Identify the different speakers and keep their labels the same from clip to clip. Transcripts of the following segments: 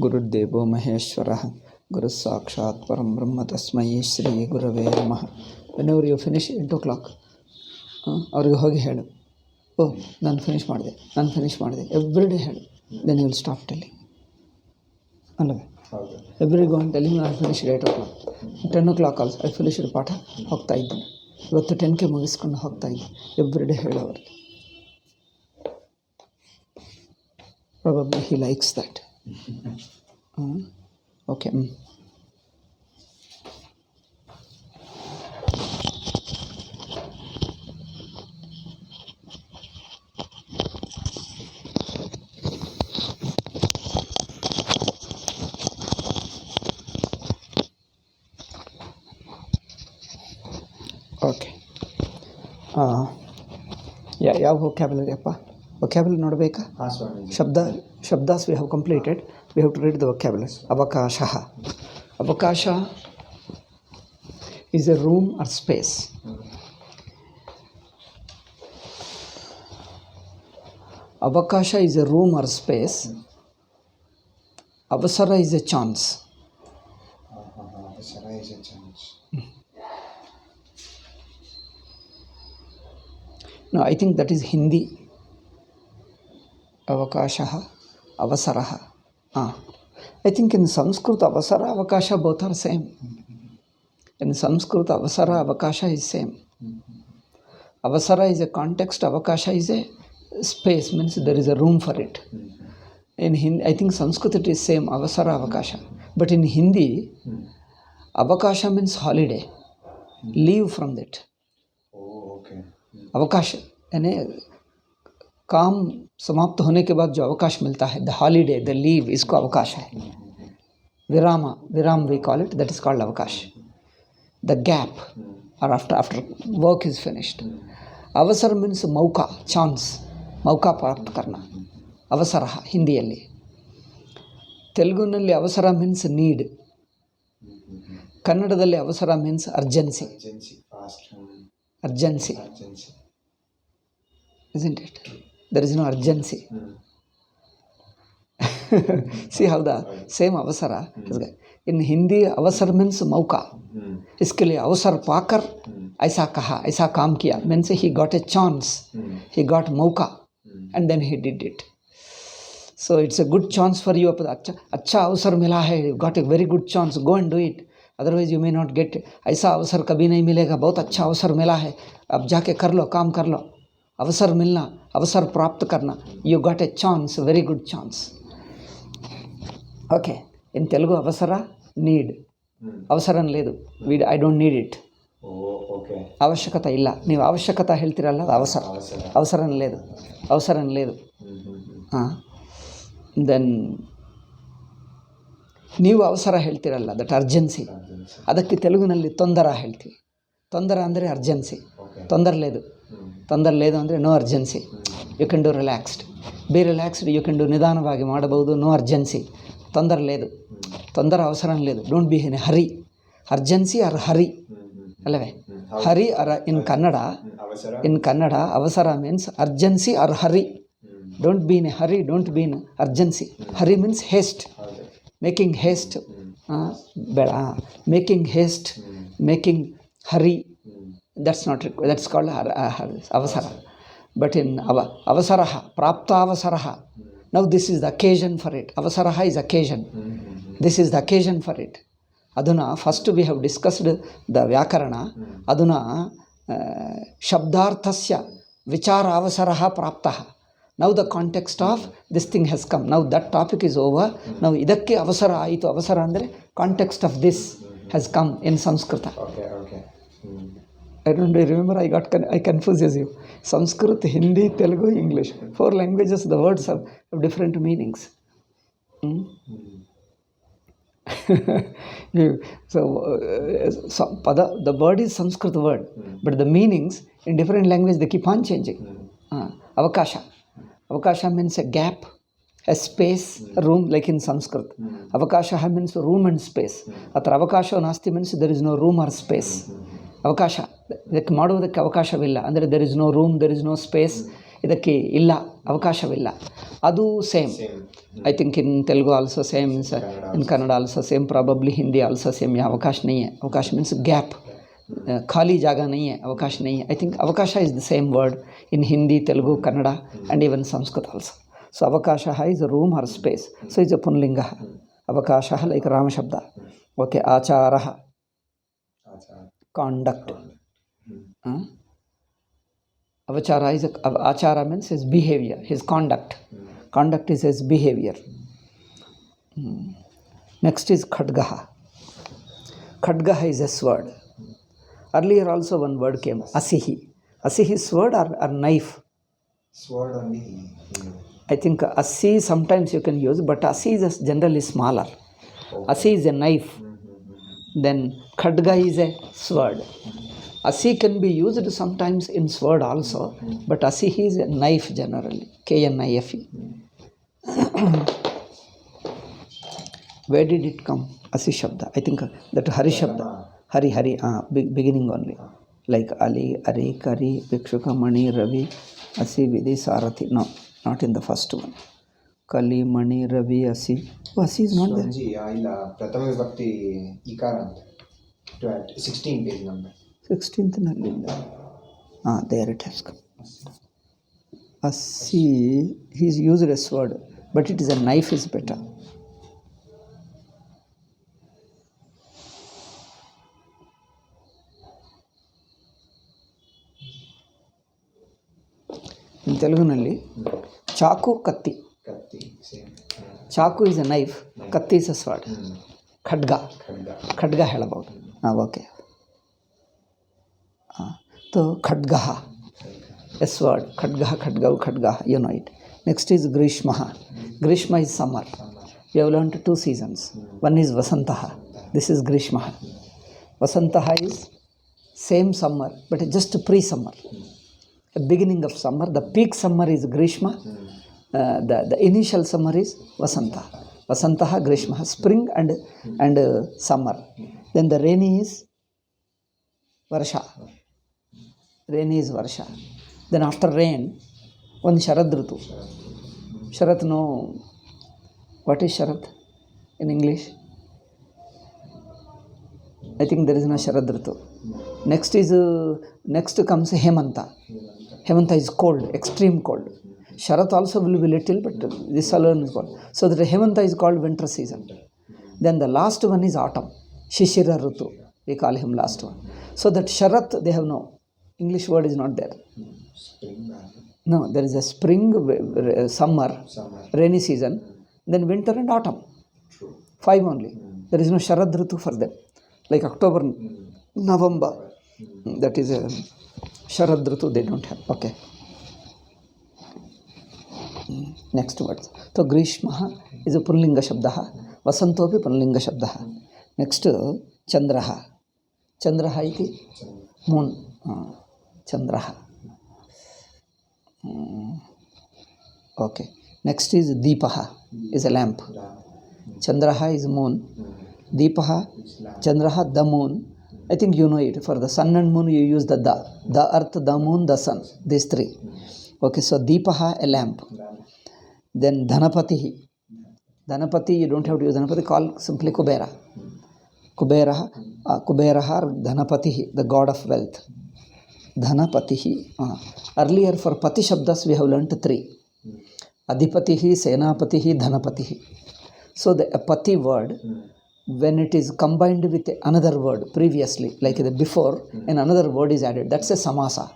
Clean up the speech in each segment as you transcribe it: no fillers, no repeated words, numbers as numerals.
Speaker 1: ಗುರುರ್ದೇವೋ ಮಹೇಶ್ವರಃ ಗುರು ಸಾಕ್ಷಾತ್ ಪರಂ ಬ್ರಹ್ಮ ತಸ್ಮೈ ಶ್ರೀ ಗುರವೇ ನಮಃ. ವೆನ್ಎವರ್ ಯು ಫಿನಿಶ್ 8 o'clock ಅವ್ರಿಗೆ ಹೋಗಿ ಹೇಳು, ಓ ನಾನು ಫಿನಿಷ್ ಮಾಡಿದೆ ಎವ್ರಿ ಡೇ ಹೇಳು. Then you will stop telling ಅಲ್ಲವೇ? ಎವ್ರಿ ಗೋ ಅಂಡ್ ಟೆಲ್ಲಿಂಗ್ ನಾನು finish 8 o'clock. 10 o'clock also I finished ಪಾಠ ಹೋಗ್ತಾ ಇದ್ದೀನಿ. ಇವತ್ತು 10ಕ್ಕೆ ಮುಗಿಸ್ಕೊಂಡು ಹೋಗ್ತಾ ಇದ್ದೀನಿ. ಎವ್ರಿ ಡೇ ಹೇಳು ಅವ್ರಿಗೆ. Probably he likes that. Okay. Okay. ಯಾವ vocabulary ಅಪ್ಪ? vocabulary ನೋಡಬೇಕಾ? ಶಬ್ದಾಸ್ we have completed. We have to read the vocabulary. ಅವಕಾಶಃ. ಅವಕಾಶ is a room or space. ಅವಕಾಶ is a room or space. ಅವಸರ is a chance. No, I think that is Hindi. ಅವಕಾಶಃ ಅವಸರಃ. I think in Sanskrit avasara avakasha both are same. In Sanskrit avasara avakasha is same. Avasara is a context, avakasha is a space, means there is a room for it. In Hindi, I think Sanskrit it is same, avasara avakasha. But in Hindi, avakasha means holiday, leave from that. avakasha यानी काम समाप्त होने के बाद जो अवकाश मिलता है, द हॉलीडे, द लीव, इसको अवकाश है. विराम we call it, that is called अवकाश. द गैप और आफ्टर वर्क इज फिनिश्ड. अवसर मीन्स मौका, ಚಾನ್ಸ್, ಮೌಕ ಪ್ರಾಪ್ತ करना. ಅವಸರ ಹಿಂದಿಯಲ್ಲಿ. ತೆಲುಗುನಲ್ಲಿ ಅವಸರ ಮೀನ್ಸ್ ನೀಡ್. ಕನ್ನಡದಲ್ಲಿ ಅವಸರ means urgency. Urgency, isn't it? There is no urgency. See how the same avasara. In Hindi, avasar means mauka. इसके लिए अवसर पाकर ऐसा कहा, ऐसा काम किया, means he got a chance, he got mauka, and then he did it. So it's a good chance for you. अच्छा अवसर मिला है, you got a very good chance, go and do it. Otherwise you may not get. ऐसा अवसर कभी नहीं मिलेगा, बहुत अच्छा अवसर मिला है, अब जाके कर लो, काम कर लो. अवसर मिलना, अवसर प्राप्त करना, you got a chance, very good chance. Okay. In Telugu avasar need. ಅವಸರನ లేదు, ಐ ಡೋಂಟ್ ನೀಡ್ ಇಟ್. ಅವಶ್ಯಕತೆ ಇಲ್ಲ. ನೀವು ಅವಶ್ಯಕತೆ ಹೇಳ್ತೀರಲ್ಲ, ಅದು ಅವಸರ. ಅವಸರನ లేదు. ದೆನ್ ನೀವು ಅವಸರ ಹೇಳ್ತೀರಲ್ಲ, ದಟ್ ಅರ್ಜೆನ್ಸಿ. ಅದಕ್ಕೆ ತೆಲುಗಿನಲ್ಲಿ ತೊಂದರ ಹೇಳ್ತೀವಿ. ತೊಂದರೆ ಅಂದರೆ ಅರ್ಜೆನ್ಸಿ. ತೊಂದರೆ లేదు ಅಂದರೆ no urgency. You can do relaxed. Be relaxed, you can do ನಿಧಾನವಾಗಿ ಮಾಡಬಹುದು, ನೋ ಅರ್ಜೆನ್ಸಿ. ತೊಂದರೆ లేదు, ತೊಂದರೆ ಅವಸರ లేదు. Don't be in hurry. Urgency or hurry ಅಲ್ಲವೇ? Hurry or in Kannada avasara means urgency or hurry. Don't be in a hurry, don't be in urgency. Hurry means haste, making haste. ಬೇಡ, making haste, making hurry, that's not required. That's called avasara. But in avasaraha, praptavasaraha, now this is the occasion for it. Avasaraha is occasion. This is the occasion for it. Aduna first we have discussed the vyakarana. Aduna shabdarthasya vichara avasaraha praptaha. Now the context of this thing has come. Now that topic is over. Now idakke avasara aitu. Avasara andre context of this has come in Sanskrita. Okay. I don't remember, I confuses you. Sanskrit, Hindi, Telugu, English. 4 languages, the words have different meanings. So the word is Sanskrit word, but the meanings in different languages, they keep on changing. Avakasha. Avakasha means a gap, a space, a room, like in Sanskrit. Avakasha means room and space. Atra avakasha nasti means there is no room or space. ಅವಕಾಶ, ಇದಕ್ಕೆ ಮಾಡುವುದಕ್ಕೆ ಅವಕಾಶವಿಲ್ಲ ಅಂದರೆ there is no room, there is no space, ಇದಕ್ಕೆ ಇಲ್ಲ, ಅವಕಾಶವಿಲ್ಲ. ಅದು same. I think in Telugu also same, in Kannada also same, probably Hindi also same. यहाँ अवकाश नहीं है. अवकाश means gap. खाली जगह नहीं है, अवकाश नहीं है. I think avakasha is the same word in Hindi, Telugu, Kannada and even Sanskrit also. So avakasha is a room or space. So it's a punlinga. Avakasha like Rama Shabda. Okay, acharaha, conduct. Avachara is achara means his behavior, his conduct. Conduct is his behavior. Next is khadgaha. Khadgaha is a sword. Earlier also one word came, asihi. Asihi is sword or knife?
Speaker 2: Sword only.
Speaker 1: I think asi sometimes you can use, but asi is generally smaller. Asi is a knife. Then khadga is a sword. Asi can be used sometimes in sword also, but asi is a knife generally. K-N-I-F-E. Where did it come? Asi Shabda. I think that Hari Shabda. Hari, beginning only. Like Ali, Ari, Kari, Vikshuka, Mani, Ravi, Asi, Vidhi, Sarathi. No, not in the first one. Kali, Mani, Ravi, Asi. Oh, Asi is not there.
Speaker 2: ಇಲ್ಲ ಪ್ರಥಮ ವಿಭಕ್ತಿ ಇಕಾರ ಅಂತ 16 page number.
Speaker 1: 16th ನಲ್ಲಿಲ್ಲ. There it has come. Asi, he is used as word, but it is a knife is better. In ತೆಲುಗುನಲ್ಲಿ ಚಾಕು ಕತ್ತಿ. ಚಾಕು is A knife, Katti is A sword. ಖಡ್ಗ ಹೇಳಬಹುದು. Okay. तो खड्गः, a sword. Khadgah, khadgau, khadgah, you know it. Next is Grishmaha. Grishma is summer. We have learned 2 seasons. One is Vasantaha. This is Grishmaha. Vasantaha is same summer, but just pre-summer. The beginning of summer, the peak summer is Grishma. The initial summer is Vasanta. Vasantaha, Grishmaha, spring and summer. Then the rainy is Varsha. Rainy is Varsha. Then after rain, one Sharad Ritu. Sharat, no. What is Sharat in English? I think there is no Sharad Ritu. Next comes Hemanta. Hemanta is cold, extreme cold. Sharat also will be little, but this alone is cold. So that Hemanta is called winter season. Then the last one is autumn. Shishira Ritu. We call him last one. So that Sharat, they have no. English word is not there. No, there is a spring, summer, rainy season, then winter and autumn. 5 only. There is no Sharad Ritu for them. Like October, November, that is a Sharad Ritu they don't have. Okay. Next word. So Grishmaha is a Punlinga Shabdaha. Vasantopi Punlinga Shabdaha. Next, Chandraha. Chandraha iti moon. Chandraha. Okay. Next is Deepaha, is a lamp. Chandraha is moon. Deepaha, Chandraha, the moon. I think you know it. For the sun and moon, you use the earth, the moon, the sun. These 3. Okay, so Deepaha, a lamp. Then Dhanapatihi. Dhanapati, you don't have to use Dhanapati, call simply Kubera. Kuberaha, or Dhanapatihi, the god of wealth. Dhanapatihi. Earlier for Pati Shabdas we have learnt 3. Adhipatihi, Senapatihi, Dhanapatihi. So the Pati word, when it is combined with another word previously, like the before, and another word is added, that's a Samasa.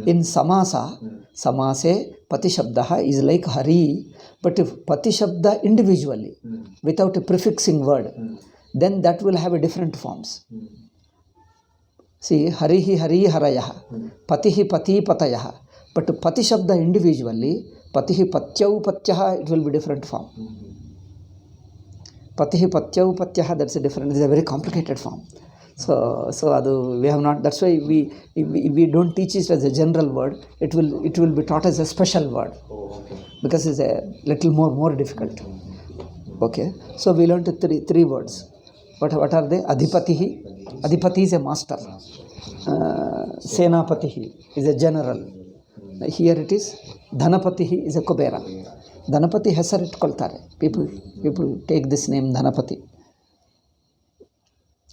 Speaker 1: In Samasa, Samase, Pati Shabdaha is like Hari, but if Pati Shabda individually, without a prefixing word, then that will have a different forms. See, Harihi, Hari, Harayaha, Patihi, Pati, Patayaha. But Pati Shabda individually, Patihi, Patyau, Patyaha, it will be different form. Patihi, Patyau, Patyaha, that's a different, it's a very complicated form. So adu we have not, that's why we don't teach it as a general word. It will be taught as a special word. Because it's a little more difficult. Okay, so we learned 3 words. What are they? Adhipatihi. Adhipati is a master. Senapatihi is a general. Here it is Dhanapati is a Kubera. Dhanapati ಹೆಸರು ಇಟ್ಕೊಳ್ತಾರೆ. People take this name Dhanapati.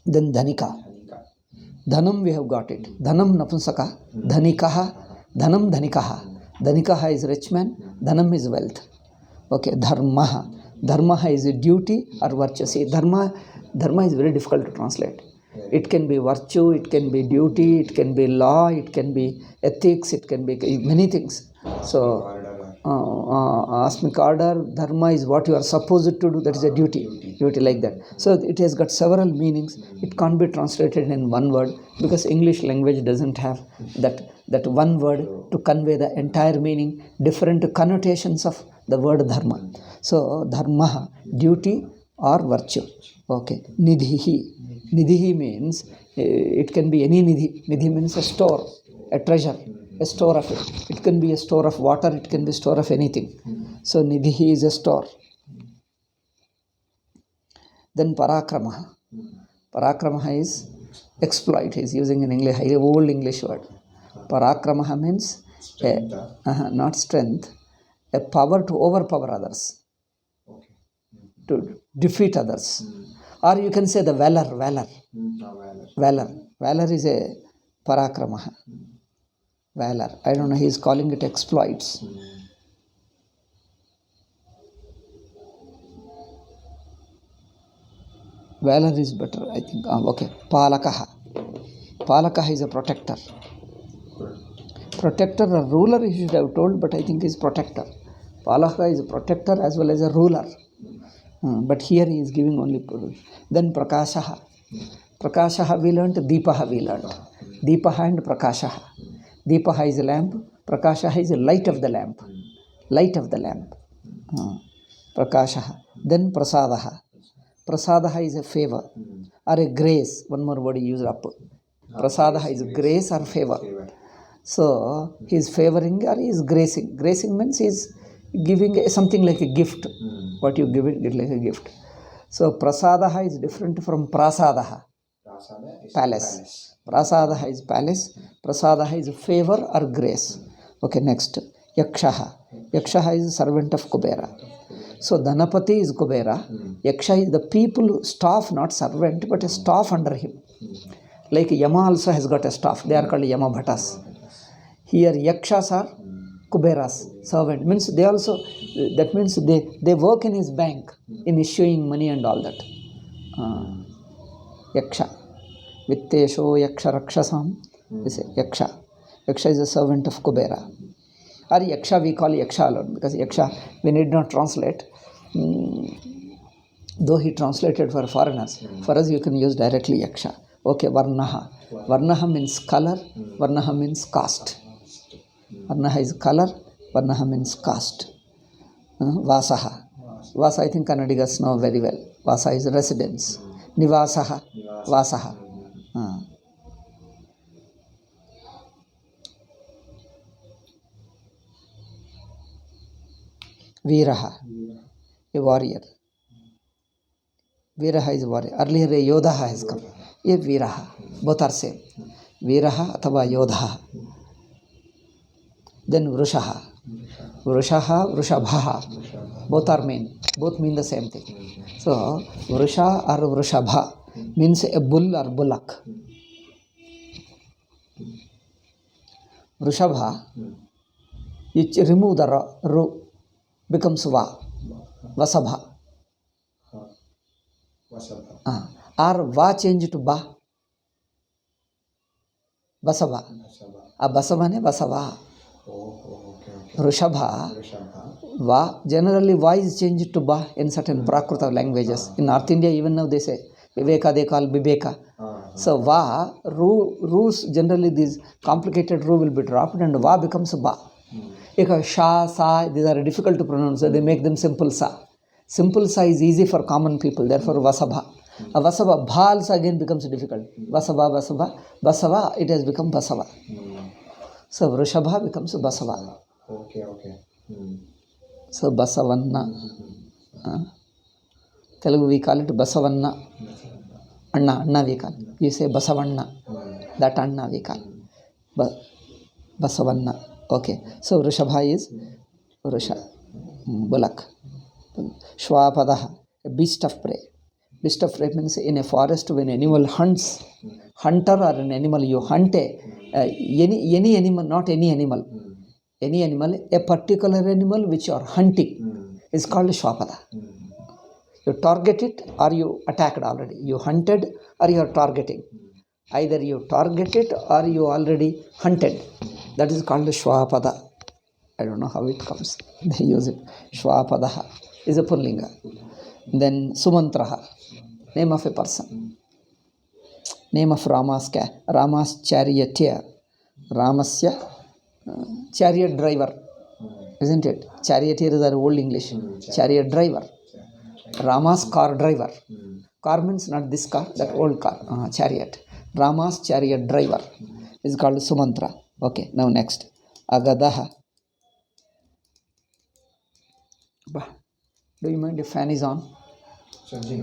Speaker 1: Then Dhanika. Dhanam we have got it. Dhanam Napunsaka. Dhanikaha. Dhanam Dhanikaha. Dhanikaha is rich man. Dhanam is wealth. Okay. Dharmaha. Dharmaha is a duty or virtue. See, dharma is very difficult to translate. It can be virtue, it can be duty, it can be law, it can be ethics, it can be many things. So, asmic order, dharma is what you are supposed to do, that is a duty like that. So, it has got several meanings. It can't be translated in one word because English language doesn't have that one word to convey the entire meaning, different connotations of the word dharma. So, dharma, duty or virtue. Okay. Nidhihi. Nidhi means it can be any nidhi. Nidhi means a store, a treasure, a store of it. It can be a store of water, it can be a store of anything. So nidhi is a store. Then parakramaha. Parakramaha is exploit. He is using an English, old English word. Parakramaha means not strength, a power to overpower others, to defeat others. Or you can say the valor. Valor is a parakramaha. Valor. I don't know, he is calling it exploits. Valor is better, I think. Okay. Palakaha. Palakaha is a protector. Protector or ruler, he should have told, but I think he is protector. Palaka is a protector as well as a ruler. But here he is giving only. Then Prakashaha. Prakashaha we learnt, Deepaha we learnt. Deepaha and Prakashaha. Deepaha is a lamp, Prakashaha is a light of the lamp. Light of the lamp. Prakashaha. Then Prasadaha. Prasadaha is a favor or a grace. One more word used up. Prasadaha is grace or favor. So he is favoring or he is gracing. Gracing means he is giving something like a gift. What you give it like a gift. So prasadaha is different from prasadaha. Palace. Prasadaha is palace. Prasadaha is favor or grace. Okay, next. Yakshaha. Yakshaha is servant of Kubera. So Dhanapati is Kubera. Yaksha is the people, staff, not servant, but a staff under him. Like Yama also has got a staff. They are called Yama Bhattas. Here Yakshas are Kubera's servant. Means they also, that means they work in his bank in issuing money and all that. Yaksha. Vittesho Yaksha Rakshasam. This is Yaksha. Yaksha is a servant of Kubera. Or Yaksha, we call Yaksha alone because Yaksha we need not translate. Though he translated for foreigners, for us you can use directly Yaksha. Okay, Varnaha. Varnaha means color, Varnaha means caste. Varnaha is color, Varnaha means caste. Vasaha. Vasa, I think Kannadigas know very well. Vasa is residence. Nivasaha. Vasaha. Veeraha, a warrior. Veeraha is a warrior. Earlier a Yodhaha has come. A Veeraha. Both are same. Veeraha athava Yodhaha. Then Vrushaha. Vrushaha, Vrushabhaha. Both are mean. Both mean the same thing. So, Vrusha or Vrushabha means a bull or bullock. Vrushabha, you remove the ru, becomes Va. Vasabha. Or Va change to Ba. Vasabha. Basava ne Vasava. Vrushabha. Va. Generally Va is changed to Ba in certain Prakruta languages. In North India even now they say Viveka, they call Bibeka. So Va, Ru, generally these complicated Ru will be dropped and Va becomes Ba. Sha, Sa, these are difficult to pronounce, so they make them simple Sa. Simple Sa is easy for common people, therefore Vasabha. Vasabha, Bha also again becomes difficult. Vasabha, Basava, it has become Basava. So Vrushabha becomes Basava.
Speaker 2: Okay.
Speaker 1: So Basavanna. Telugu we call it Basavanna. Anna we call. You say Basavanna. That Anna we call. Basavanna. Okay. So Vrishabha is Vrisha, bullock. Shvapadah, a beast of prey. Beast of prey means in a forest when animal hunts, hunter or an animal you hunt any animal, not any animal, any animal, a particular animal which you are hunting is called Shvapada. You target it or you attacked already. You hunted or you are targeting. Either you target it or you already hunted. That is called Shvapada. I don't know how it comes. They use it. Shvapadaha is a Pullinga. Then Sumantraha, name of a person. Name of Rama's charioteer. Ramasya chariot driver. Isn't it? Charioteer is our old English. Chariot driver. Rama's car driver. Car means not this car, that old car. Chariot. Rama's chariot driver is called Sumantra. Okay, now next. Agadaha. Do you mind if fan is on? Okay,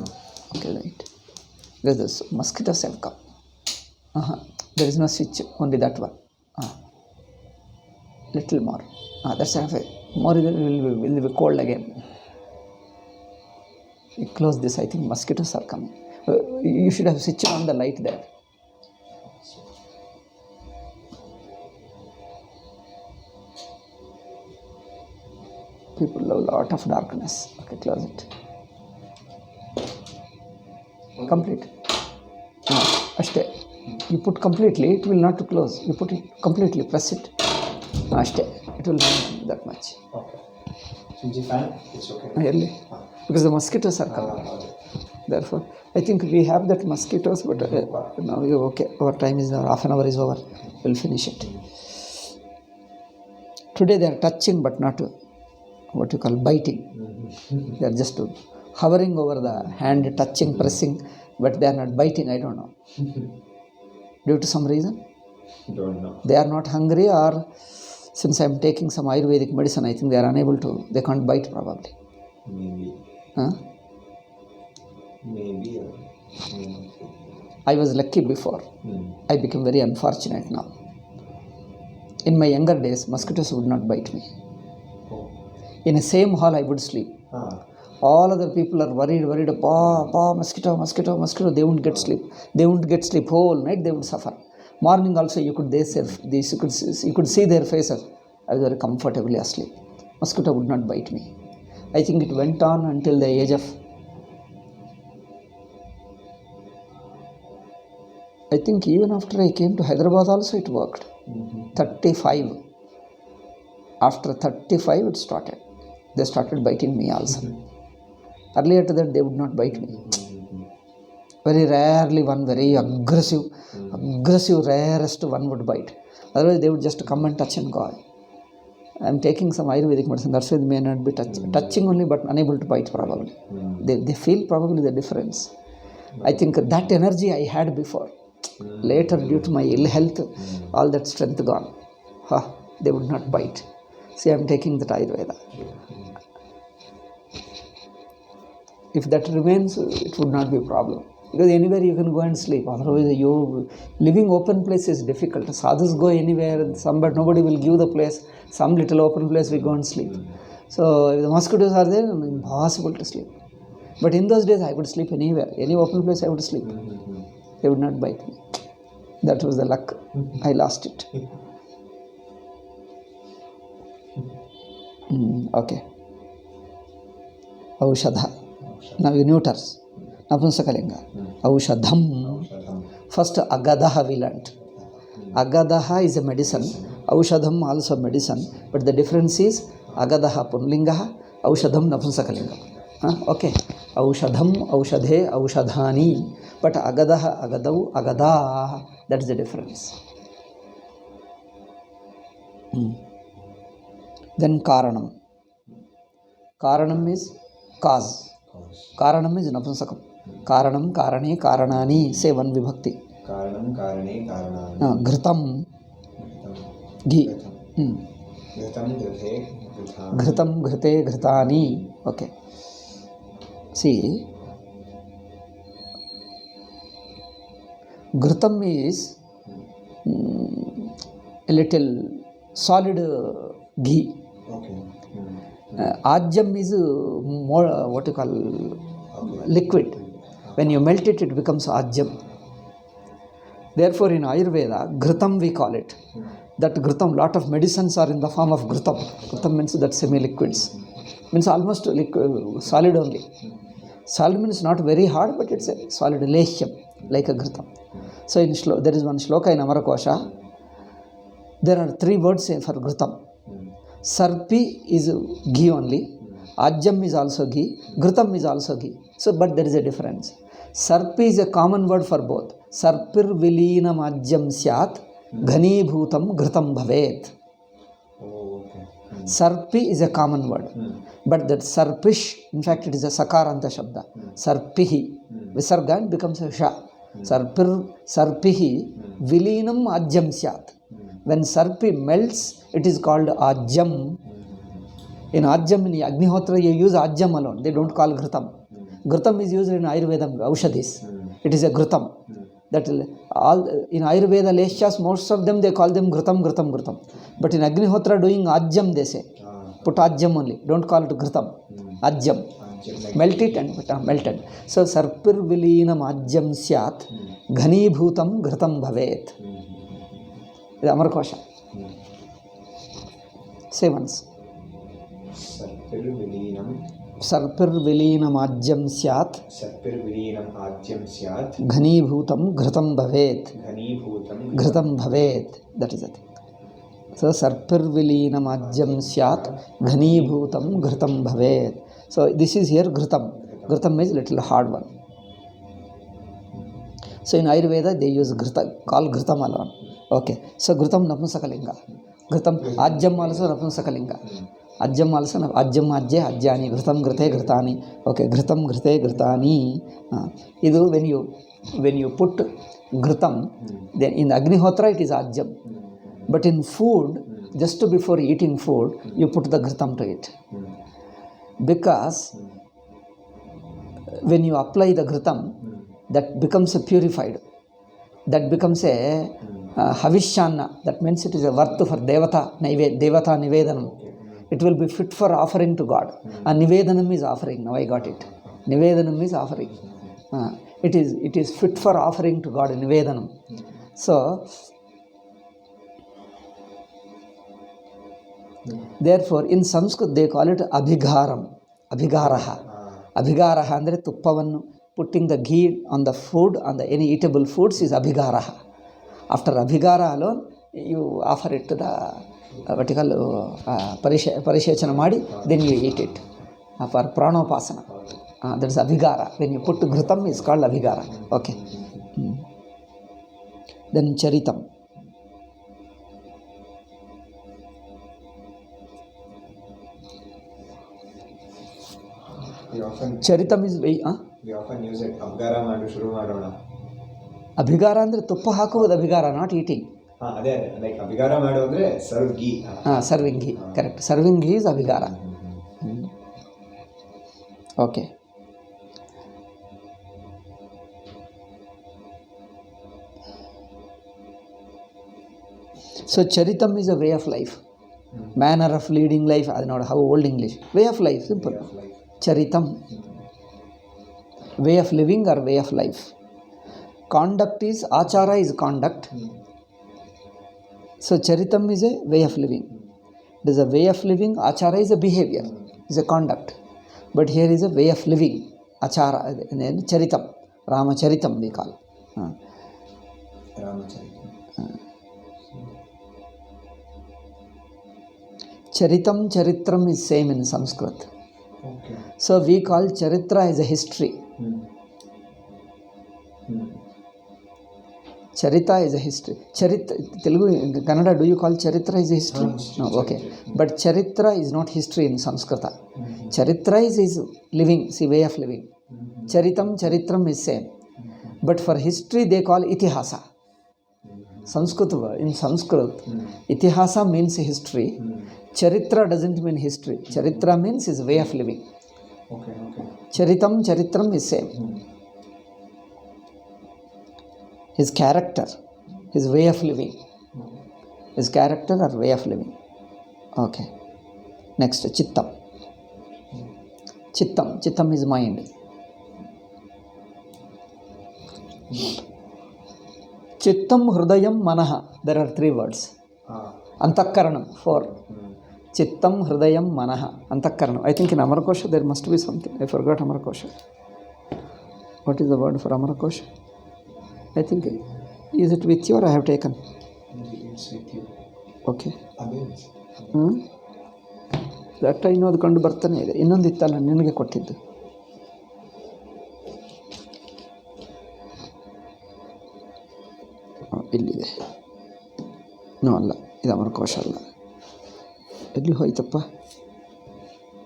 Speaker 1: right. There's this mosquitoes have come. There is no switch, only that one. Little more. That's halfway. More will be cold again. You close this, I think mosquitoes are coming. You should have switched on the light there. People love a lot of darkness. Okay, close it. Complete. Ashte. You put completely, it will not to close. You put it completely, press it. Ashte. It will run that much.
Speaker 2: Okay. Since the fan, it's okay.
Speaker 1: Really? Because the mosquitoes are coming. Therefore, I think we have that mosquitoes, but now you're okay. Our time is over. Half an hour is over. We'll finish it. Today they are touching, but not what you call biting. They are just hovering over the hand, touching, pressing, but they are not biting. I don't know. Due to some reason?
Speaker 2: Don't know.
Speaker 1: They are not hungry, or since I am taking some Ayurvedic medicine, I think they are unable to, they can't bite probably.
Speaker 2: Maybe.
Speaker 1: Huh?
Speaker 2: Maybe.
Speaker 1: I was lucky before. I became very unfortunate now. In my younger days, mosquitoes would not bite me. In the same hall, I would sleep. All other people are worried, mosquito, they won't get sleep. They won't get sleep whole night, they would suffer. Morning also, you could see their faces. I was very comfortably asleep. Mosquito would not bite me. I think it went on until the age of, I think even after I came to Hyderabad also it worked. 35. After 35 it started. They started biting me also. Earlier to that they would not bite me. Very rarely one very aggressive, rarest one would bite. Otherwise they would just come and touch and go. I am taking some Ayurvedic medicine, that's why they may not be touching only but unable to bite probably. They feel probably the difference. I think that energy I had before. Later due to my ill health, all that strength gone. They would not bite. See, I am taking that Ayurveda. If that remains, it would not be a problem. Because anywhere you can go and sleep. Otherwise, living open place is difficult. Sadhus go anywhere, but nobody will give the place. Some little open place we go and sleep. So if the mosquitoes are there, it's impossible to sleep. But in those days, I would sleep anywhere. Any open place, I would sleep. They would not bite me. That was the luck. I lost it. Okay. Aushadha. Now you neuters. Napunsakalinga. Aushadham. First Agadaha we learnt. Agadaha is a medicine. Aushadham also medicine. But the difference is Agadaha Punlingaha, Aushadham Napunsakalinga. Okay. Aushadham, Aushadhe, Aushadhani. But Agadaha, Agadau, Agadaha. That's the difference. Then Karanam. Karanam is cause. Karanam is Napunsakam. Karanam, Karane, Karanani. Say one vibhakti.
Speaker 2: Karanam, Karane, Karanani.
Speaker 1: Ghritam. Ghee.
Speaker 2: Ghritam, Ghrite, Ghrithani.
Speaker 1: Ghritam, Ghrite, Ghrithani. Okay. See. Ghritam is a little solid ghee.
Speaker 2: Okay.
Speaker 1: Ajam is more what you call liquid. When you melt it, it becomes ajam. Therefore, in Ayurveda, ghritam we call it. That ghritam, lot of medicines are in the form of ghritam. Ghritam means that semi-liquids. Means almost solid only. Solid means not very hard, but it's a solid leshyam, like a ghritam. So there is one shloka in Amarakosha. There are 3 words for ghritam. Sarpi is ghee only. Ajam is also ghee. Ghritam is also ghee. So, but there is a difference. Sarpi is a common word for both. Sarpir vilinam ajam syat, ghani bhutam ghritam bhavet. Sarpi is a common word. But that sarpish, in fact, it is a sakaranta shabda. Sarpihi. Visarga becomes a sha. Sarpihi vilinam ajam syat. When sarpi melts, it is called ajam. In ajam, in Agnihotra, you use ajam alone. They don't call ghritam. Ghritam is used in Ayurveda, aushadhis. It is a ghritam. That all in Ayurveda leshyas, most of them they call them ghritam. But in Agnihotra doing ajam, they say. Put ajam only. Don't call it ghritam. Ajam. Melt it and melted. So sarpir vilinam ajam syat, ghani bhutam ghritam bhavet. The Amarkosha. Say once. Sarpir vilinam ajam syat, ghani bhutam ghritam bhavet. Ghritam bhavet. That is it. So sarpir vilinam ajam syat, ghani bhutam ghritam bhavet. So this is here ghritam. Ghritam is little hard one. So in Ayurveda they use call ghritam alone. Okay. So ghritam napumsakalinga. Ghritam ajam also napumsakalinga. Ajam also ajam ajje ajjani. Ghritam ghrite ghritani. Okay. Ghritam ghrite ghritani. Idu when you put ghritam, then in Agnihotra it is ajam. But in food, just before eating food, you put the ghritam to it. Because when you apply the ghritam, that becomes a purified. That becomes a havishyana. That means it is a worth for devata nivedanam. It will be fit for offering to God. And nivedanam is offering. Now I got it. Nivedanam is offering. It is fit for offering to God. Nivedanam. So therefore in Sanskrit they call it abhigaram. Abhigaraha. Abhigaraha andre tuppavannu. Putting the ghee on the food, on the any eatable foods is abhigaraha. After abhigara alone, you offer it to the vertical parishechana madi, then you eat it for pranopasana. That is abhigara. When you put ghritam, it's called abhigara. Okay. Then charitam. Charitam is very.
Speaker 2: We often use it. Abhigara madu shuru madona.
Speaker 1: Abhigara andre tuppa hakuvodu abhigara, not eating.
Speaker 2: Like abhigara madu andre serve ghee.
Speaker 1: Serving ghee. Correct. Serving ghee is abhigara. Okay. So charitam is a way of life. Manner of leading life. I don't know how old English. Way of life. Simple.
Speaker 2: Way of life.
Speaker 1: Charitam. Way of living or way of life. Conduct is, achara is conduct. So charitam is a way of living. It is a way of living. Achara is a behavior. Is a conduct. But here is a way of living. Achara, charitam. Ramacharitam we call.
Speaker 2: Ramacharitam.
Speaker 1: Charitam, charitram is same in Sanskrit.
Speaker 2: Okay.
Speaker 1: So we call charitra as a history. Charita is a history. Telugu, Kannada, do you call charitra as a history? No, okay. But charitra is not history in Sanskrita. Charitra is living, see, way of living. Charitam, charitram is same. But for history they call itihasa. In Sanskrit, itihasa means history. Charitra doesn't mean history. Charitra means his way of living.
Speaker 2: Okay.
Speaker 1: Charitam, charitram is same. His character, his way of living. His character or way of living. Okay. Next, Chittam. Chittam is mind. Chittam, Hrudayam, Manaha. There are 3 words. Antakaranam, 4. Chittam, Hrudayam, Manaha. Antakaranam. I think in Amarkosha there must be something. I forgot Amarkosha. What is the word for Amarkosha? I think, is it with you or I have taken?
Speaker 2: It's with you.
Speaker 1: Okay. That ಇನ್ನೊಂದು ಕಂಡು ಬರ್ತಾನೆ ಇದೆ. ಇನ್ನೊಂದು ಇತ್ತಲ್ಲ ನಿನಗೆ ಕೊಟ್ಟಿದ್ದು. ಇಲ್ಲಿದೆ. ಅಲ್ಲ, ಇದು ಅಮರಕೋಶ ಅಲ್ಲ. ಎಲ್ಲಿ ಹೋಯ್ತಪ್ಪ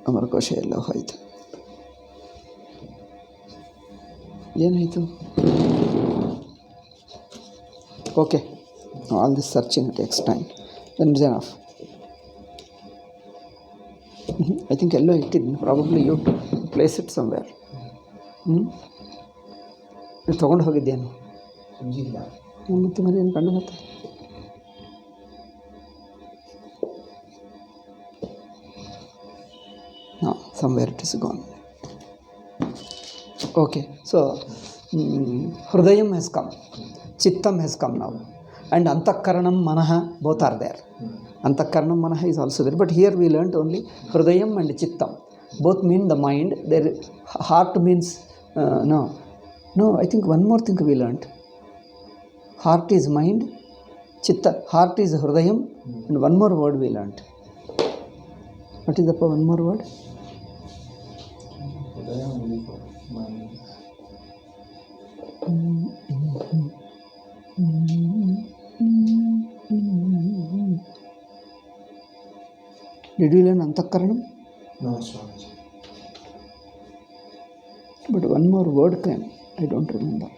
Speaker 1: ಅಮರಕೋಶ? ಎಲ್ಲ ಹೋಯ್ತು. ಏನಾಯಿತು? Okay, all this searching takes time. Then it's enough. I think ಎಲ್ಲೋ ಇಟ್ಟಿದ್ದೀನಿ. Probably you place it somewhere. ನೀವು ತೊಗೊಂಡು ಹೋಗಿದ್ದೇನು? ಮತ್ತು ಮನೆ ಏನು ಕಂಡು ಮತ್ತೆ somewhere it is gone. Okay, so Hrudayam has come, Chittam has come now, and Antakaranam, Manaha, both are there. Antakaranam, Manaha is also there, but here we learnt only Hrudayam and Chittam. Both mean the mind. Their heart means no. I think one more thing we learnt. Heart is mind, Chitta. Heart is Hrudayam, and one more word we learnt. What is the one more word? Did you learn Antakaranam?
Speaker 2: No, Swamiji.
Speaker 1: But one more word came. I don't remember.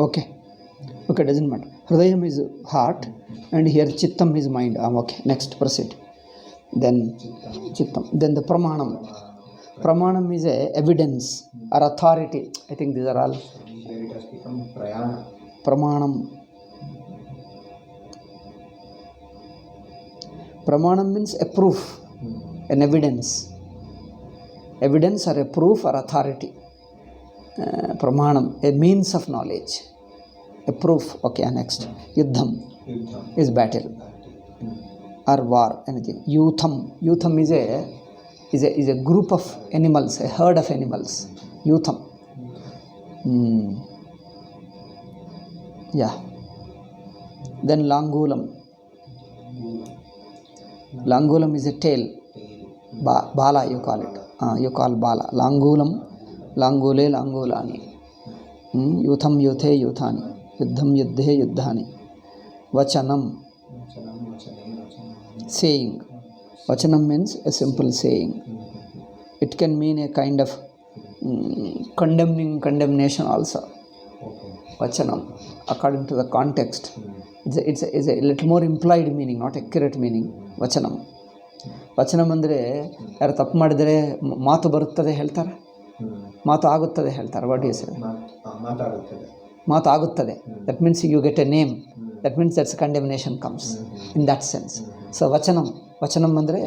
Speaker 1: Okay, doesn't matter. Hrudayam is heart and here Chittam is mind. Okay, next, proceed. Then Chittam. Then the Pramanam. Pramanam is a evidence or authority. I think these are all.
Speaker 2: Here it has become Prayana.
Speaker 1: Pramanam. Pramanam means a proof, an evidence. Evidence or a proof or authority. Pramanam, a means of knowledge, a proof. Okay, next. Yuddham is battle or war, anything. Youtham is a group of animals, a herd of animals. Youtham. Yeah. Then Langulam. Langulam is a tail. Bala you call it. You call Bala. Langulam. Langule Langulani. Yutham Yuthe Yuthani. Yuddham Yuddhe Yuddhani. Vachanam. Saying. Vachanam means a simple saying. It can mean a kind of condemnation also. Vachanam, according to the context, it's a little more implied meaning, not accurate meaning. Vachanam. Vachanam ಅಂದರೆ ಯಾರು ತಪ್ಪು ಮಾಡಿದರೆ ಮಾತು ಬರುತ್ತದೆ ಹೇಳ್ತಾರೆ, ಮಾತು ಆಗುತ್ತದೆ ಹೇಳ್ತಾರೆ. What you say? ಮಾತು ಆಗುತ್ತದೆ. That means you get a name. That means that's condemnation comes in that sense. So vachanam ಅಂದರೆ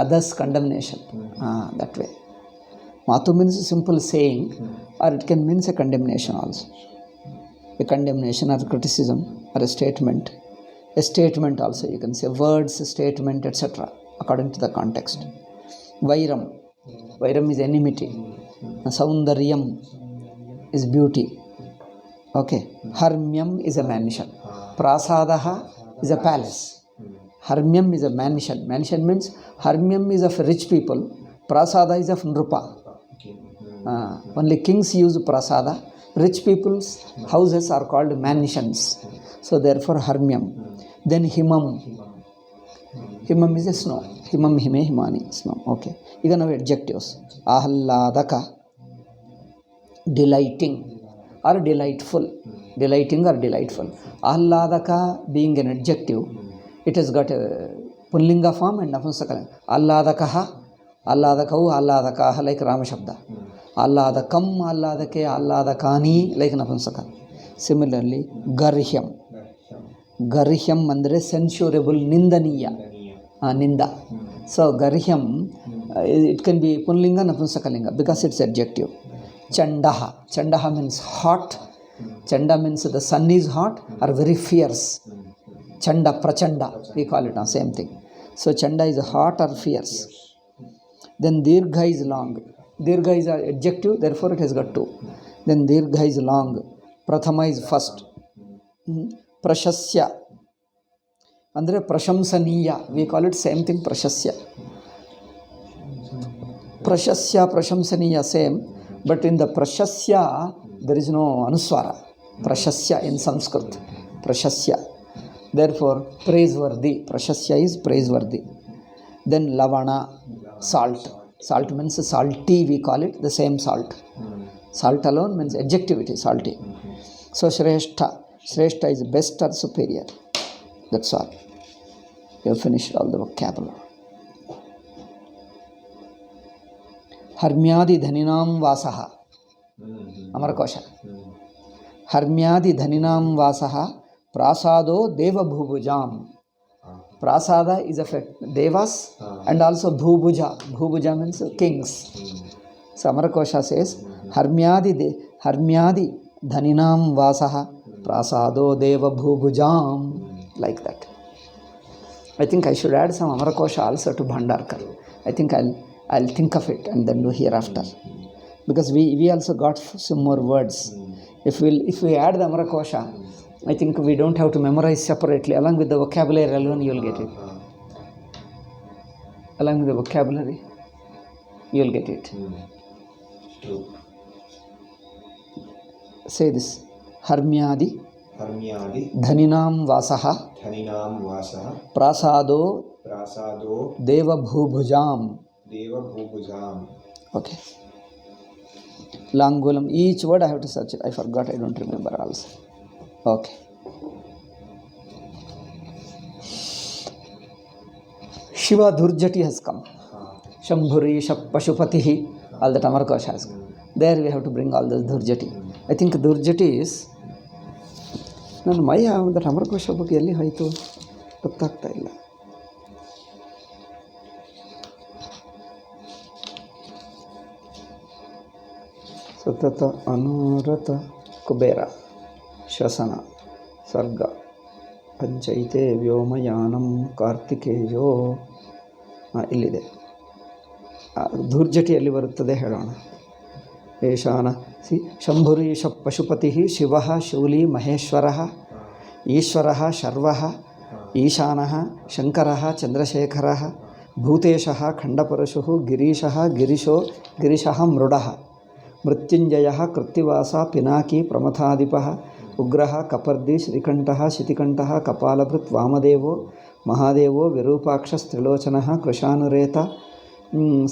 Speaker 1: others condemnation. That way. Matu means simple saying, or it can mean a condemnation also. A condemnation or criticism or a statement. A statement also, you can say words, statement, etc. according to the context. Vairam is enmity. Saundaryam is beauty. Okay. Harmyam is a mansion. Prasadaha is a palace. Harmyam is a mansion. Mansion means Harmyam is of rich people. Prasada is of Nrupa. Only kings use prasada. Rich people's houses are called mansions. So therefore Harmyam. Then Himam. Himam is a snow. Himam hime himani, snow. Okay. ಈಗ ನಾವು adjectives. Ahladaka, delighting or delightful. Delighting or delightful. Ahladaka being an adjective. It has got a Pullinga form and Napunsakalinga. Alladakaha, Alladakau, Alladakaha like Rama Shabda. Alladakam, Alladake, Alladakani like Napunsaka. Similarly, Garhyam. Garhyam andre censurable Nindaniya. Ninda. So Garhyam, it can be Pullinga, Napunsakalinga because it's adjective. Chandaha. Chandaha means hot. Chanda means the sun is hot or very fierce. Chanda, Prachanda, we call it now, same thing. So Chanda is hot or fierce. Then Dirgha is long. Dirgha is an adjective, therefore it has got two. Then Dirgha is long. Prathama is first. Prashasya. Andre Prashamsaniya, we call it same thing, Prashasya. Prashasya, Prashamsaniya, same. But in the Prashasya, there is no Anuswara. Prashasya in Sanskrit. Prashasya. Therefore, praiseworthy. Prashasya is praiseworthy. Then Lavana, salt. Salt means salty, we call it, the same salt. Salt alone means adjectivity, salty. So Shrestha. Shrestha is best or superior. That's all. You have finished all the vocabulary. Harmyadi dhaninam vasaha. Amarakosha. Harmyadi dhaninam vasaha prasado deva bhubujam. Prasada is of devas and also bhubuja. Bhubuja means kings. So Amarakosha says Harmyadi dhaninam vasaha prasado deva bhubujam. Like that. I think I should add some Amarakosha also to Bhandarkar. I think I'll think of it and then do hereafter. Because we also got some more words. If we add the Amarakosha, I think we don't have to memorize separately. Along with the vocabulary alone, you'll get it. Along with the vocabulary, you'll get it. Say this. Harmyadi dhaninam vasaha prasado deva bhubujam. Okay. Langulam. Each word I have to search it. I forgot. I don't remember also. Okay. Shiva Durjati has come. Shambhuri, Pashupatihi. All the Amarakosha has come. There we have to bring all the Durjati. I think Durjati is. ನಾನು ಮೈ that Amarakosha book ಎಲ್ಲಿ ಹೋಯಿತು ಗೊತ್ತಾಗ್ತಾ ಇಲ್ಲ. ಸತತ ಅನುರತ ಕುಬೇರ ಶಸನ ಸರ್ಗ ಪಂಚೈತೆ ವ್ಯೋಮಯಾನಂ ಕಾರ್ತಿಕೇಯೋ ಇಲ್ಲಿದೆ. ಧೂರ್ಜಟಿಯಲ್ಲಿ ಬರುತ್ತದೆ ಹೇಳೋಣ. ಏಷಾನ ಶಂಭುರೀಶ ಪಶುಪತಿ ಶಿವ ಶೂಲಿ ಮಹೇಶ್ವರ ಈಶ್ವರ ಶರ್ವ ಈಶಾನ ಶಂಕರ ಚಂದ್ರಶೇಖರ ಭೂತೇಶ ಖಂಡಪರಶು ಗಿರೀಶ ಮೃಡ ಮೃತ್ಯುಂಜಯ ಕೃತ್ತಿವಾಸ ಪಿನಾಕಿ ಪ್ರಮಥಾಧಿಪ ಉಗ್ರ ಕಪರ್ದಿ ಶ್ರೀಕಂಠ ಶಿತಿಕಂಠ ಕಪಾಲಭೃತ್ ವಾಮದೇವೋ ಮಹಾದೇವೋ ವಿರೂಪಾಕ್ಷಸ್ತ್ರಿಲೋಚನ ಕೃಶಾನುರೇತ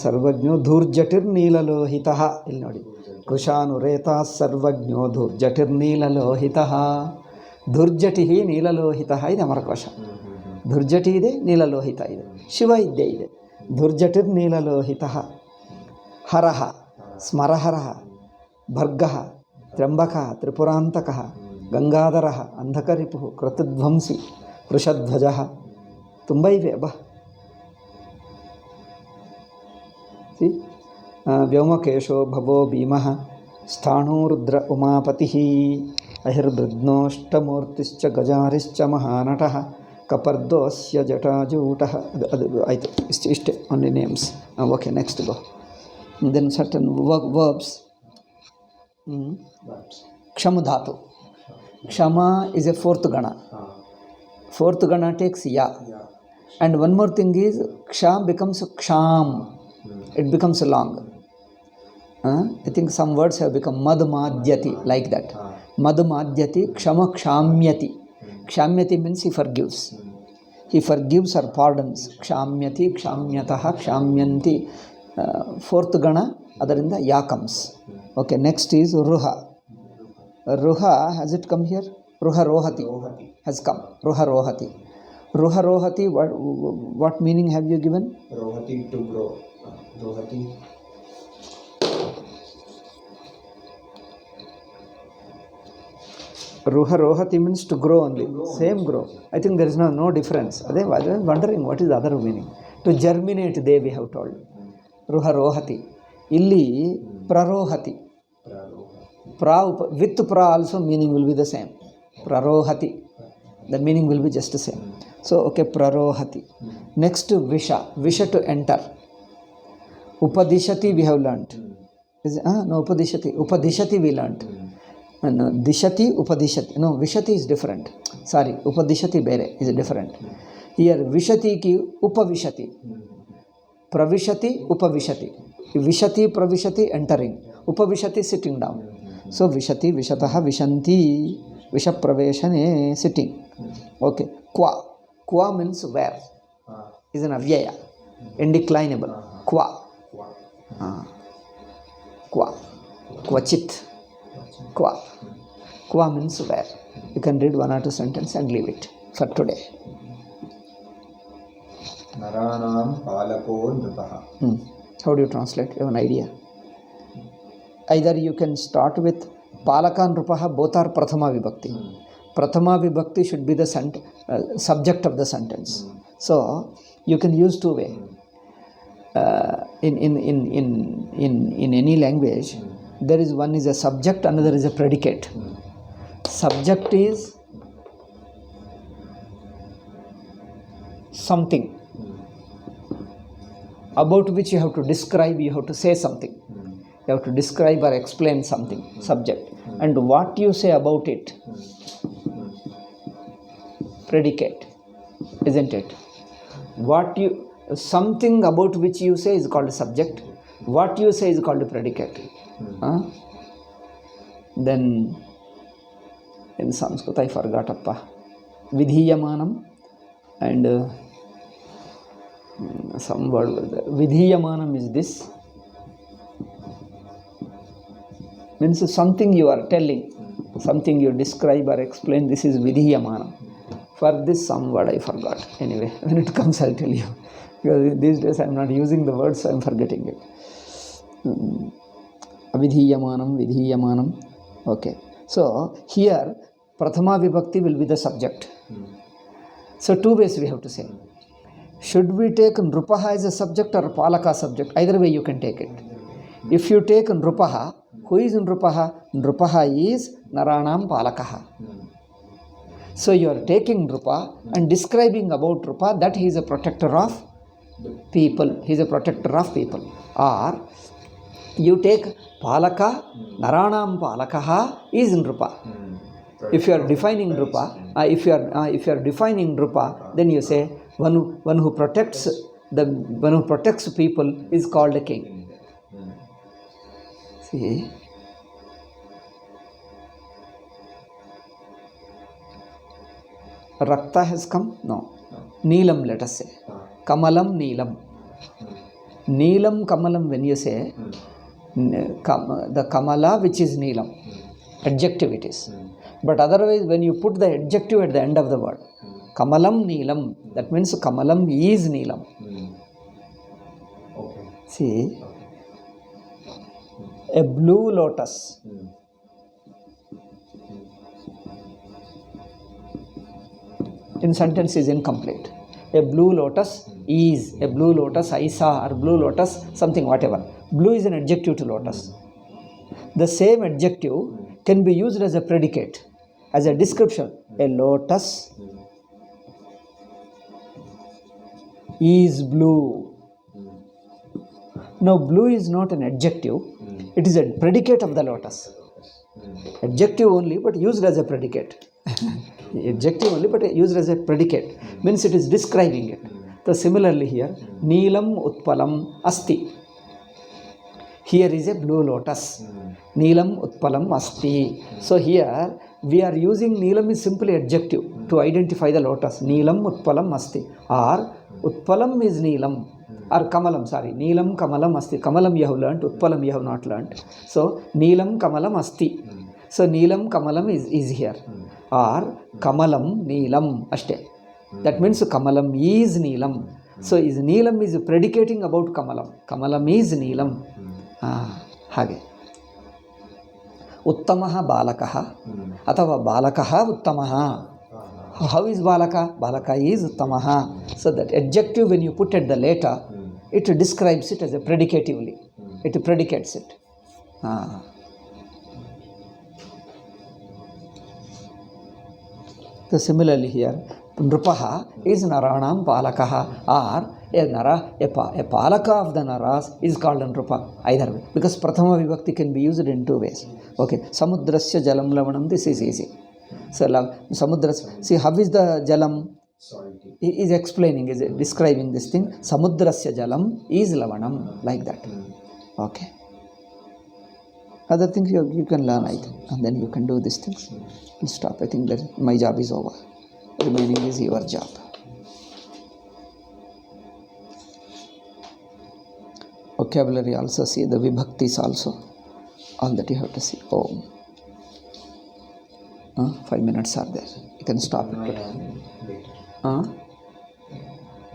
Speaker 1: ಸರ್ವಜ್ಞೋ ಧೂರ್ಜಟಿರ್ನೀಲಲೋಹಿತ. ಇಲ್ಲಿ ನೋಡಿ, ಕೃಶಾನುರೇತ ಸರ್ವಜ್ಞೋ ಧೂರ್ಜಟಿರ್ನೀಲಲೋಹಿತ. ಧೂರ್ಜಟಿ ನೀಲಲೋಹಿತ ಇದೆ ಅಮರಕೋಶ. ಧೂರ್ಜಟಿ ಇದೆ, ನೀಲಲೋಹಿತ ಇದೆ, ಶಿವ ಇದ್ದೇ ಇದೆ. ಧೂರ್ಜಟಿರ್ನೀಲಲೋಹಿತ. ಹರಃ ಸ್ಮರಹರಃ ಭರ್ಗಃ ತ್ರ್ಯಂಬಕಃ ತ್ರಿಪುರಾಂತಕಃ ಗಂಗಾಧರಃ ಅಂಧಕರಿಪುಃ ಕೃತಧ್ವಂಸಿ ವೃಷಧ್ವಜಃ. ತುಂಬ ಇವೆ ಅಬ್ಬಾ. ವ್ಯೋಮಕೇಶೋ ಭವೋ ಭೀಮಃ ಸ್ಥಾಣೋ ರುದ್ರ ಉಮಾಪತಿ ಅಹಿರ್ಬೃಧ್ನೋಷ್ಟಮೂರ್ತಿಶ್ಚ ಗಜಾರಿಶ್ಚ ಮಹಾನಟಃ ಕಪರ್ದೋಸ್ಯ ಜಟಾಜೂಟಃ. ಅದು ಆಯಿತು, ಇಷ್ಟೇ only names. Okay, next go. Then certain verbs. ಕ್ಷಮ ಧಾತು. ಕ್ಷಮ is a fourth gana. Fourth gana takes ya. And one more thing is ksha becomes ksham. It becomes long. I think some words have become mad madhyati, like that. Mad madhyati, kshama kshamyati. Kshamyati means he forgives. He forgives or pardons. Kshamyati, kshamyataha, kshamyanti. Fourth gana, adarinda ya comes. Okay, next is ruha. Ruha, has it come here? Ruha rohati has come. Ruha rohati. Ruha rohati, what meaning have you given?
Speaker 2: Rohati, to grow. Rohati.
Speaker 1: Ruha rohati means to grow only.
Speaker 2: grow
Speaker 1: Same grow. I think there is no difference. I was wondering what is the other meaning. To germinate, they we have told. Ruha rohati. Illi prarohati. Pra with pra also meaning will be the same. Prarohati. The meaning will be just the same. So okay, prarohati. Next visha. Visha to enter. Upadishati we have learnt. No, upadishati. Upadishati we learnt. No, dishati, upadishati. No, vishati is different. Sorry, upadishati bere is different. Here vishati ki upavishati. Pravishati, upavishati. Vishati, pravishati, entering. Upavishati, sitting down. So vishati, vishataha, vishanti, vishapraveshane, sitting. Okay. Kwa. Kwa means where. Is an avyaya. Indeclinable. Kwa. Kwa. Kwachit. Kwa. Kwa means where. You can read one or two sentences and leave it for today.
Speaker 2: Naranam palako nrupaha.
Speaker 1: How do you translate? You have an idea? Either you can start with palaka nrupaha, both are prathama vibhakti. Prathama vibhakti should be the subject of the sentence. So you can use two ways. In any language, there is one is a subject, another is a predicate. Subject is something about which you have to describe, you have to say something. You have to describe or explain something, subject. And what you say about it, predicate, isn't it? Something about which you say is called subject. What you say is called predicate. Then in Sanskrit I forgot appa. Vidhiyamanam and some word was there. Vidhiyamanam is this. Means something you are telling, something you describe or explain, this is vidhiyamanam. For this some word I forgot. Anyway, when it comes I'll tell you. Because these days I am not using the word, so I am forgetting it. Vidhiyamanam. Okay. So here prathama vibhakti will be the subject. So two ways we have to say. Should we take nrupaha as a subject or palaka subject? Either way you can take it. If you take nrupaha, who is nrupaha? Nrupaha is naranam palakaha. So you are taking nrupa and describing about nrupa that he is a protector of people. He is a protector of people. Or you take palaka, naranam palakaha is nrupa. If you are defining nrupa, if you are defining nrupa, then you say one who protects people is called a king. See, Rakta has come? No. Neelam, let us say. Kamalam, Neelam. Neelam, Kamalam, when you say, the Kamala which is Neelam, adjective it is. But otherwise, when you put the adjective at the end of the word, Kamalam, Neelam, that means Kamalam is Neelam.
Speaker 2: Okay.
Speaker 1: See, a blue lotus. In sentence is incomplete. A blue lotus is, a blue lotus I saw, or blue lotus something whatever. Blue is an adjective to lotus. The same adjective can be used as a predicate, as a description. A lotus is blue. Now blue is not an adjective, it is a predicate of the lotus. Adjective only but used as a predicate. Adjective only but used as a predicate, means it is describing it. So similarly here, Neelam Utpalam Asti. Here is a blue lotus. Neelam Utpalam Asti. So here we are using Neelam is simply adjective to identify the lotus. Neelam Utpalam Asti. Or Utpalam is Neelam. Or Kamalam, sorry. Neelam Kamalam Asti. Kamalam you have learnt, Utpalam you have not learnt. So Neelam Kamalam Asti. So Neelam Kamalam is here. Or Kamalam Neelam Ashte. That means Kamalam is Neelam. So is Neelam is predicating about Kamalam. Kamalam is Neelam. ಹಾಗೆ ಉತ್ತಮಃ ಬಾಲಕಃ ಅಥವಾ ಬಾಲಕಃ ಉತ್ತಮಃ. How is balaka? Balaka is uttamah. So that adjective, when you put at the later, it describes it as a predicatively. It predicates it. So similarly here, Nrupaha is Naranam Palakaha, or a Nara, a Palaka of the Naras is called Nrupa, either way. Because Prathama Vibhakti can be used in two ways. Okay, Samudrasya Jalam Lavanam, this is easy. So Samudras, see how is the Jalam? He is explaining, is describing this thing. Samudrasya Jalam is Lavanam, like that. Okay. Other things you can learn, I think, and then you can do these things. I'll stop. I think that my job is over. Remaining is your job. Vocabulary also, see the vibhaktis also. All that you have to see. Om. 5 minutes are there. You can stop it.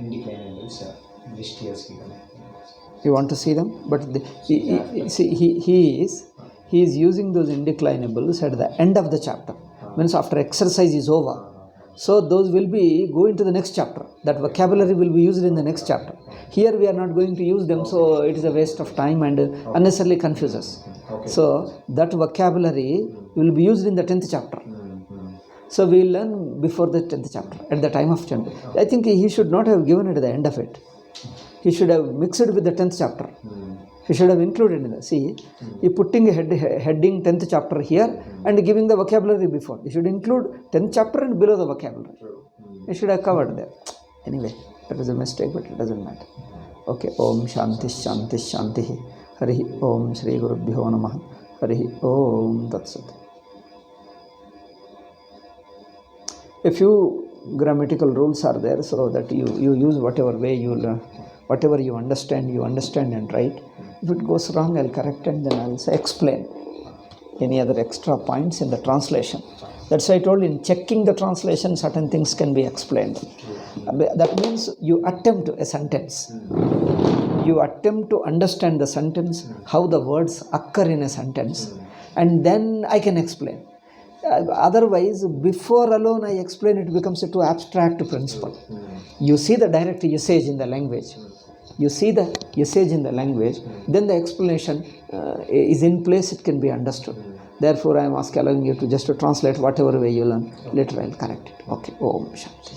Speaker 2: Indeclinables list he has given.
Speaker 1: You want to see them? But he is using those indeclinables at the end of the chapter. Means after exercise is over. So those will be go into the next chapter. That vocabulary will be used in the next chapter. Here we are not going to use them, so it is a waste of time and unnecessarily confuses. So that vocabulary will be used in the 10th chapter. So we will learn before the 10th chapter, at the time of 10th. I think he should not have given it at the end of it. He should have mixed it with the 10th chapter. He should have included in it. See, he putting a heading 10th chapter here and giving the vocabulary before. He should include 10th chapter and below the vocabulary. He should have covered there. Anyway, that was a mistake, but it doesn't matter. Okay, Om Shanti Shanti Shanti. Hari Om Shri Gurubhyo Namah. Hari Om Tat Sat. A few grammatical rules are there, so that you use whatever way you learn, whatever you understand and write. If it goes wrong, I'll correct and then I'll say explain any other extra points in the translation. That's why I told in checking the translation, certain things can be explained. That means you attempt a sentence. You attempt to understand the sentence, how the words occur in a sentence, and then I can explain. Otherwise, before alone I explain, it becomes a too abstract principle. You see the direct usage in the language. You see the usage in the language, then the explanation is in place, it can be understood. Therefore, I am allowing you to just to translate whatever way you learn. Later I will correct it. Okay. Om Shanti.